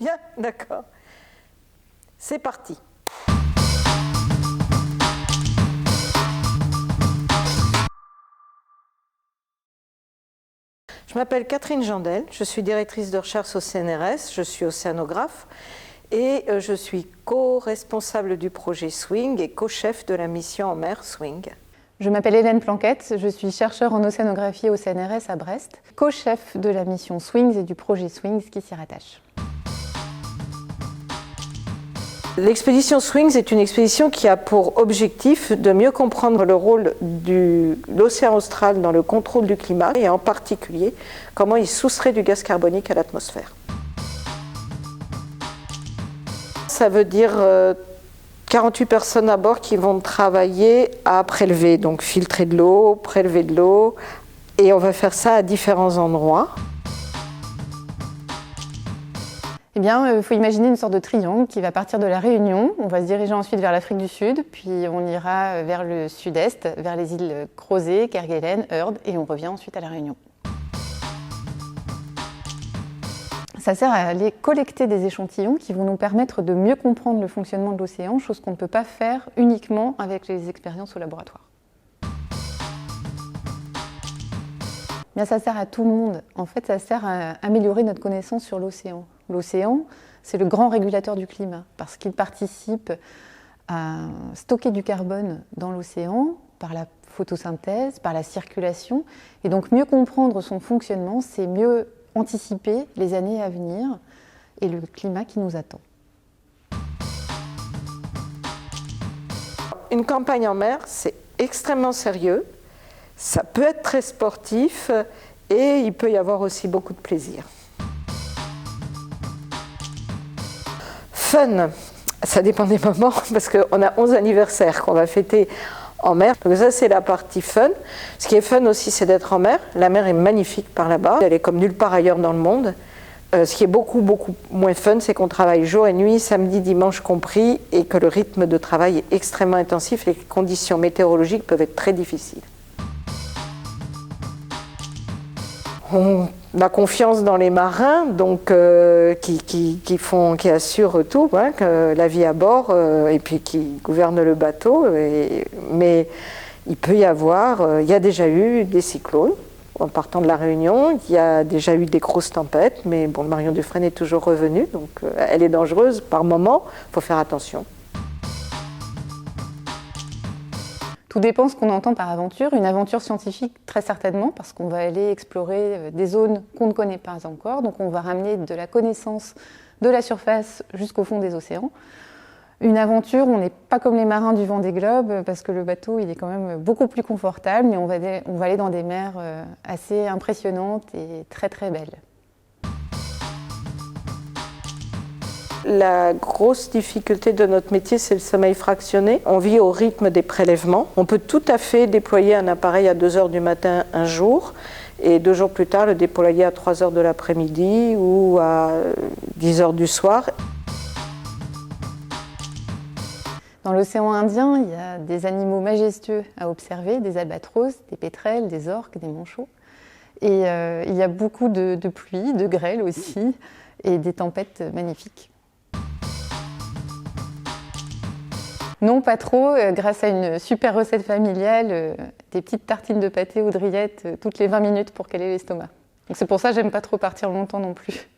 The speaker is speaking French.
Bien, d'accord. C'est parti. Je m'appelle Catherine Jandel, je suis directrice de recherche au CNRS, je suis océanographe et je suis co-responsable du projet SWING et co-chef de la mission en mer SWING. Je m'appelle Hélène Planquette, je suis chercheure en océanographie au CNRS à Brest, co-chef de la mission SWINGS et du projet SWINGS qui s'y rattache. L'expédition SWINGS est une expédition qui a pour objectif de mieux comprendre le rôle de l'océan austral dans le contrôle du climat et en particulier comment il soustrait du gaz carbonique à l'atmosphère. Ça veut dire 48 personnes à bord qui vont travailler à prélever, donc filtrer de l'eau, prélever de l'eau, et on va faire ça à différents endroits. Eh bien, il faut imaginer une sorte de triangle qui va partir de la Réunion. On va se diriger ensuite vers l'Afrique du Sud, puis on ira vers le sud-est, vers les îles Crozet, Kerguelen, Heard, et on revient ensuite à la Réunion. Ça sert à aller collecter des échantillons qui vont nous permettre de mieux comprendre le fonctionnement de l'océan, chose qu'on ne peut pas faire uniquement avec les expériences au laboratoire. Bien, ça sert à tout le monde. En fait, ça sert à améliorer notre connaissance sur l'océan. L'océan, c'est le grand régulateur du climat parce qu'il participe à stocker du carbone dans l'océan par la photosynthèse, par la circulation. Et donc, mieux comprendre son fonctionnement, c'est mieux anticiper les années à venir et le climat qui nous attend. Une campagne en mer, c'est extrêmement sérieux. Ça peut être très sportif et il peut y avoir aussi beaucoup de plaisir. Fun, ça dépend des moments parce qu'on a 11 anniversaires qu'on va fêter en mer. Donc ça, c'est la partie fun. Ce qui est fun aussi, c'est d'être en mer. La mer est magnifique par là-bas. Elle est comme nulle part ailleurs dans le monde. Ce qui est beaucoup moins fun, c'est qu'on travaille jour et nuit, samedi, dimanche compris, et que le rythme de travail est extrêmement intensif et les conditions météorologiques peuvent être très difficiles. On a confiance dans les marins, donc qui assurent tout, hein, la vie à bord, et puis qui gouvernent le bateau. Mais il peut y avoir, il y a déjà eu des cyclones en partant de la Réunion. Il y a déjà eu des grosses tempêtes, mais bon, le Marion Dufresne est toujours revenu, donc elle est dangereuse par moment. Il faut faire attention. Tout dépend ce qu'on entend par aventure. Une aventure scientifique, très certainement, parce qu'on va aller explorer des zones qu'on ne connaît pas encore. Donc on va ramener de la connaissance de la surface jusqu'au fond des océans. Une aventure, on n'est pas comme les marins du Vendée Globe, parce que le bateau il est quand même beaucoup plus confortable, mais on va aller dans des mers assez impressionnantes et très très belles. La grosse difficulté de notre métier, c'est le sommeil fractionné. On vit au rythme des prélèvements. On peut tout à fait déployer un appareil à 2 h du matin un jour et 2 jours plus tard le déployer à 3 h de l'après-midi ou à 10 h du soir. Dans l'océan Indien, il y a des animaux majestueux à observer, des albatros, des pétrels, des orques, des manchots. Et il y a beaucoup de pluie, de grêle aussi, et des tempêtes magnifiques. Non, pas trop, grâce à une super recette familiale, des petites tartines de pâté ou de rillettes toutes les 20 minutes pour caler l'estomac. Donc c'est pour ça que j'aime pas trop partir longtemps non plus.